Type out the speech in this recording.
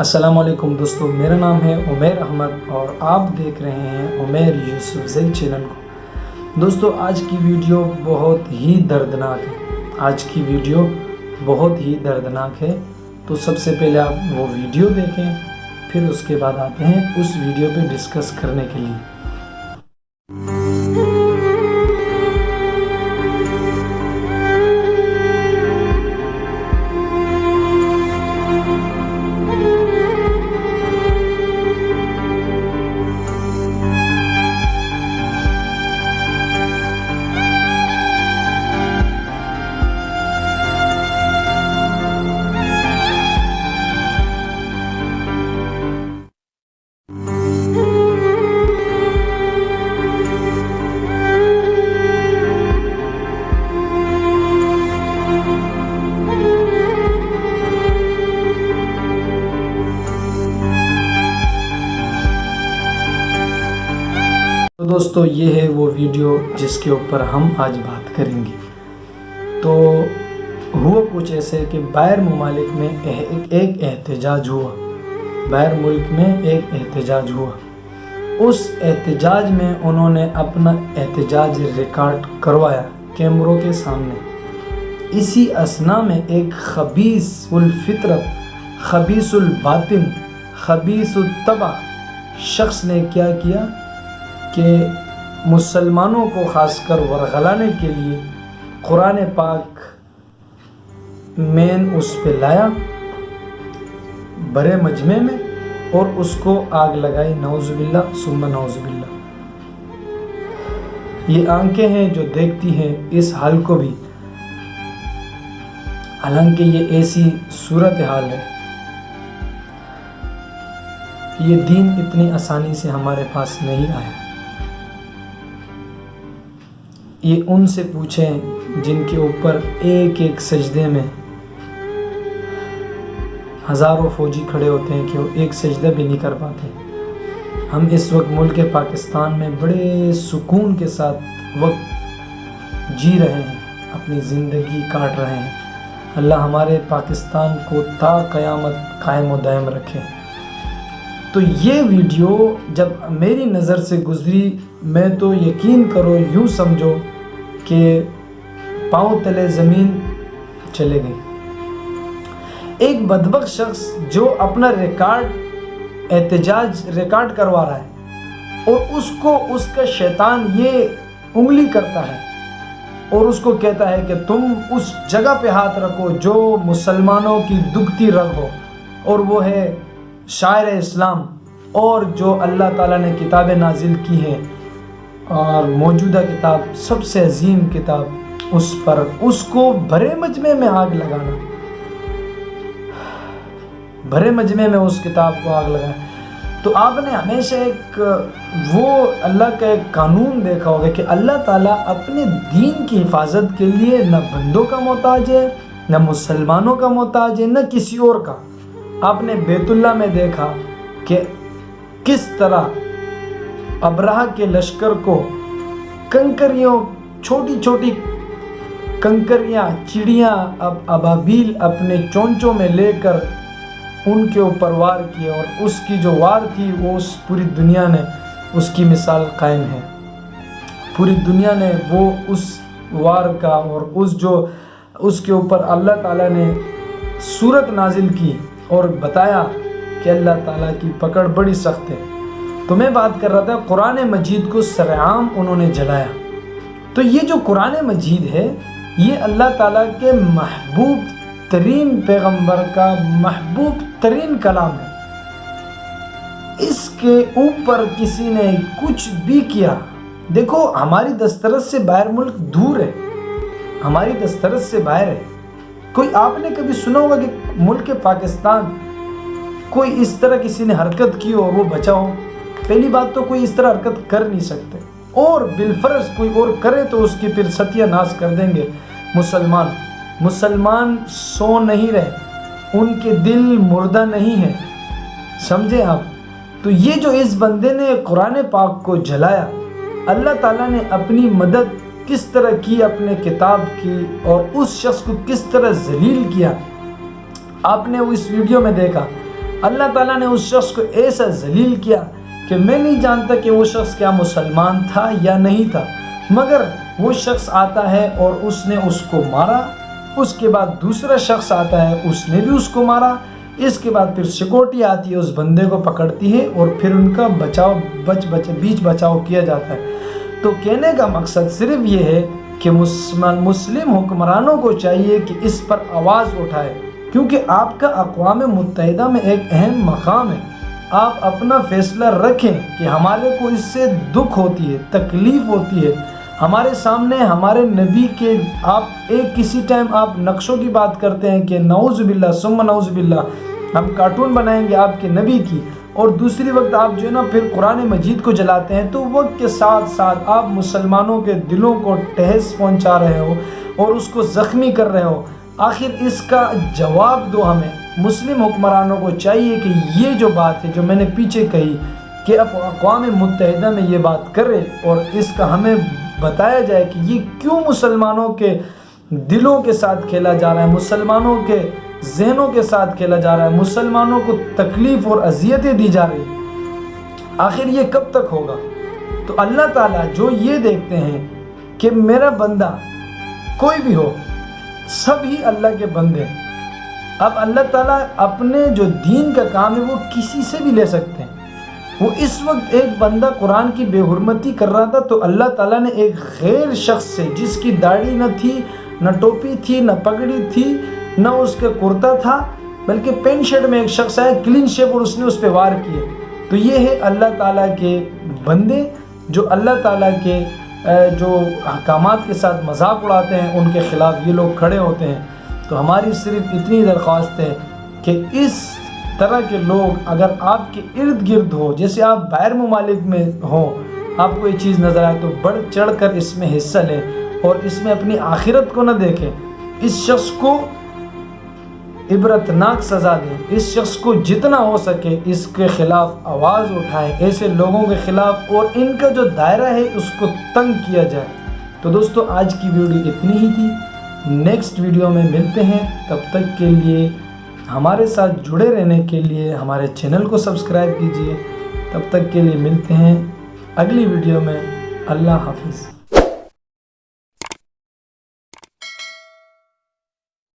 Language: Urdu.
السلام علیکم دوستو، میرا نام ہے عمیر احمد اور آپ دیکھ رہے ہیں عمیر یوسف زئی چینل کو۔ دوستو آج کی ویڈیو بہت ہی دردناک ہے تو سب سے پہلے آپ وہ ویڈیو دیکھیں، پھر اس کے بعد آتے ہیں اس ویڈیو پہ ڈسکس کرنے کے لیے۔ تو دوستو یہ ہے وہ ویڈیو جس کے اوپر ہم آج بات کریں گے۔ تو ہوا کچھ ایسے کہ باہر ممالک میں ایک احتجاج ہوا، باہر ملک میں ایک احتجاج ہوا۔ اس احتجاج میں انہوں نے اپنا احتجاج ریکارڈ کروایا کیمروں کے سامنے۔ اسی اثناء میں ایک خبیث الفطرت، خبیث الباطن، خبیث الطبع شخص نے کیا کیا کہ مسلمانوں کو خاص کر ورغلانے کے لیے قرآن پاک مین اس پہ لایا بڑے مجمع میں اور اس کو آگ لگائی، نعوذ باللہ ثم نعوذ باللہ۔ یہ آنکھیں ہیں جو دیکھتی ہیں اس حال کو بھی، حالانکہ یہ ایسی صورتحال ہے کہ یہ دین اتنی آسانی سے ہمارے پاس نہیں آیا۔ یہ ان سے پوچھیں جن کے اوپر ایک ایک سجدے میں ہزاروں فوجی کھڑے ہوتے ہیں کہ وہ ایک سجدہ بھی نہیں کر پاتے۔ ہم اس وقت ملک پاکستان میں بڑے سکون کے ساتھ وقت جی رہے ہیں، اپنی زندگی کاٹ رہے ہیں۔ اللہ ہمارے پاکستان کو تا قیامت قائم و دائم رکھے۔ تو یہ ویڈیو جب میری نظر سے گزری، میں تو یقین کرو یوں سمجھو کہ پاؤں تلے زمین چلے گئی۔ ایک بدبخت شخص جو اپنا احتجاج ریکارڈ کروا رہا ہے اور اس کو اس کا شیطان یہ انگلی کرتا ہے اور اس کو کہتا ہے کہ تم اس جگہ پہ ہاتھ رکھو جو مسلمانوں کی دکھتی رگ ہو، اور وہ ہے شاعر اسلام، اور جو اللہ تعالیٰ نے کتابیں نازل کی ہیں اور موجودہ کتاب سب سے عظیم کتاب، اس پر اس کو بھرے مجمع میں آگ لگانا، بھرے مجمع میں اس کتاب کو آگ لگانا۔ تو آپ نے ہمیشہ وہ اللہ کا ایک قانون دیکھا ہوگا کہ اللہ تعالیٰ اپنے دین کی حفاظت کے لیے نہ بندوں کا محتاج ہے، نہ مسلمانوں کا محتاج ہے، نہ کسی اور کا۔ آپ نے بیت اللہ میں دیکھا کہ کس طرح ابرہہ کے لشکر کو کنکریوں، چھوٹی چھوٹی کنکریاں، چڑیاں، ابابیل اپنے چونچوں میں لے کر ان کے اوپر وار کیے، اور اس کی جو وار تھی وہ اس پوری دنیا نے اس کی مثال قائم ہے۔ پوری دنیا نے وہ اس وار کا اور اس کے اوپر اللہ تعالیٰ نے سورت نازل کی اور بتایا کہ اللہ تعالیٰ کی پکڑ بڑی سخت ہے۔ تو میں بات کر رہا تھا قرآن مجید کو سرعام انہوں نے جلایا۔ تو یہ جو قرآن مجید ہے یہ اللہ تعالیٰ کے محبوب ترین پیغمبر کا محبوب ترین کلام ہے۔ اس کے اوپر کسی نے کچھ بھی کیا، دیکھو ہماری دسترس سے باہر ملک دور ہے، ہماری دسترس سے باہر ہے۔ کوئی آپ نے کبھی سنا ہوگا کہ ملک پاکستان کوئی اس طرح کسی نے حرکت کی اور وہ بچا ہو؟ پہلی بات تو کوئی اس طرح حرکت کر نہیں سکتے، اور بالفرض کوئی اور کرے تو اس کی پھر ستیہ ناش کر دیں گے مسلمان سو نہیں رہے، ان کے دل مردہ نہیں ہیں، سمجھے آپ؟ تو یہ جو اس بندے نے قرآن پاک کو جلایا، اللہ تعالیٰ نے اپنی مدد کس طرح کی اپنے کتاب کی اور اس شخص کو کس طرح ذلیل کیا۔ آپ نے وہ اس ویڈیو میں دیکھا اللہ تعالیٰ نے اس شخص کو ایسا ذلیل کیا کہ میں نہیں جانتا کہ وہ شخص کیا مسلمان تھا یا نہیں تھا، مگر وہ شخص آتا ہے اور اس نے اس کو مارا، اس کے بعد دوسرا شخص آتا ہے، اس نے بھی اس کو مارا، اس کے بعد پھر سیکورٹی آتی ہے، اس بندے کو پکڑتی ہے اور پھر ان کا بیچ بچاؤ کیا جاتا ہے۔ تو کہنے کا مقصد صرف یہ ہے کہ مسلم حکمرانوں کو چاہیے کہ اس پر آواز اٹھائے، کیونکہ آپ کا اقوام متحدہ میں ایک اہم مقام ہے۔ آپ اپنا فیصلہ رکھیں کہ ہمارے کو اس سے دکھ ہوتی ہے، تکلیف ہوتی ہے، ہمارے سامنے ہمارے نبی کے آپ کسی ٹائم آپ نقشوں کی بات کرتے ہیں کہ نعوذ باللہ ثم نعوذ باللہ ہم کارٹون بنائیں گے آپ کے نبی کی، اور دوسری وقت آپ جو ہے نا پھر قرآن مجید کو جلاتے ہیں، تو وقت کے ساتھ ساتھ آپ مسلمانوں کے دلوں کو ٹھیس پہنچا رہے ہو اور اس کو زخمی کر رہے ہو۔ آخر اس کا جواب دو ہمیں۔ مسلم حکمرانوں کو چاہیے کہ یہ جو بات ہے جو میں نے پیچھے کہی کہ اب اقوام متحدہ میں یہ بات کرے اور اس کا ہمیں بتایا جائے کہ یہ کیوں مسلمانوں کے دلوں کے ساتھ کھیلا جا رہا ہے، مسلمانوں کے ذہنوں کے ساتھ کھیلا جا رہا ہے، مسلمانوں کو تکلیف اور اذیتیں دی جا رہی ہیں، آخر یہ کب تک ہوگا؟ تو اللہ تعالیٰ جو یہ دیکھتے ہیں کہ میرا بندہ کوئی بھی ہو، سب ہی اللہ کے بندے، اب اللہ تعالیٰ اپنے جو دین کا کام ہے وہ کسی سے بھی لے سکتے ہیں۔ وہ اس وقت ایک بندہ قرآن کی بے حرمتی کر رہا تھا تو اللہ تعالیٰ نے ایک غیر شخص سے، جس کی داڑھی نہ تھی، نہ ٹوپی تھی، نہ پگڑی تھی، نہ اس کا کرتا تھا، بلکہ پینٹ شرٹ میں ایک شخص آیا کلین شیپ اور اس نے اس پہ وار کیے۔ تو یہ ہے اللہ تعالیٰ کے بندے جو اللہ تعالیٰ کے جو احکامات کے ساتھ مذاق اڑاتے ہیں، ان کے خلاف یہ لوگ کھڑے ہوتے ہیں۔ تو ہماری صرف اتنی درخواست ہے کہ اس طرح کے لوگ اگر آپ کے ارد گرد ہو، جیسے آپ باہر ممالک میں ہوں، آپ کو یہ چیز نظر آئے تو بڑھ چڑھ کر اس میں حصہ لیں اور اس میں اپنی آخرت کو نہ دیکھیں، اس شخص کو عبرتناک سزا دیں، اس شخص کو جتنا ہو سکے اس کے خلاف آواز اٹھائیں، ایسے لوگوں کے خلاف، اور ان کا جو دائرہ ہے اس کو تنگ کیا جائے۔ تو دوستو آج کی ویڈیو اتنی ہی تھی، نیکسٹ ویڈیو میں ملتے ہیں، تب تک کے لیے ہمارے ساتھ جڑے رہنے کے لیے ہمارے چینل کو سبسکرائب کیجیے۔ تب تک کے لیے ملتے ہیں اگلی ویڈیو میں۔ اللہ حافظ۔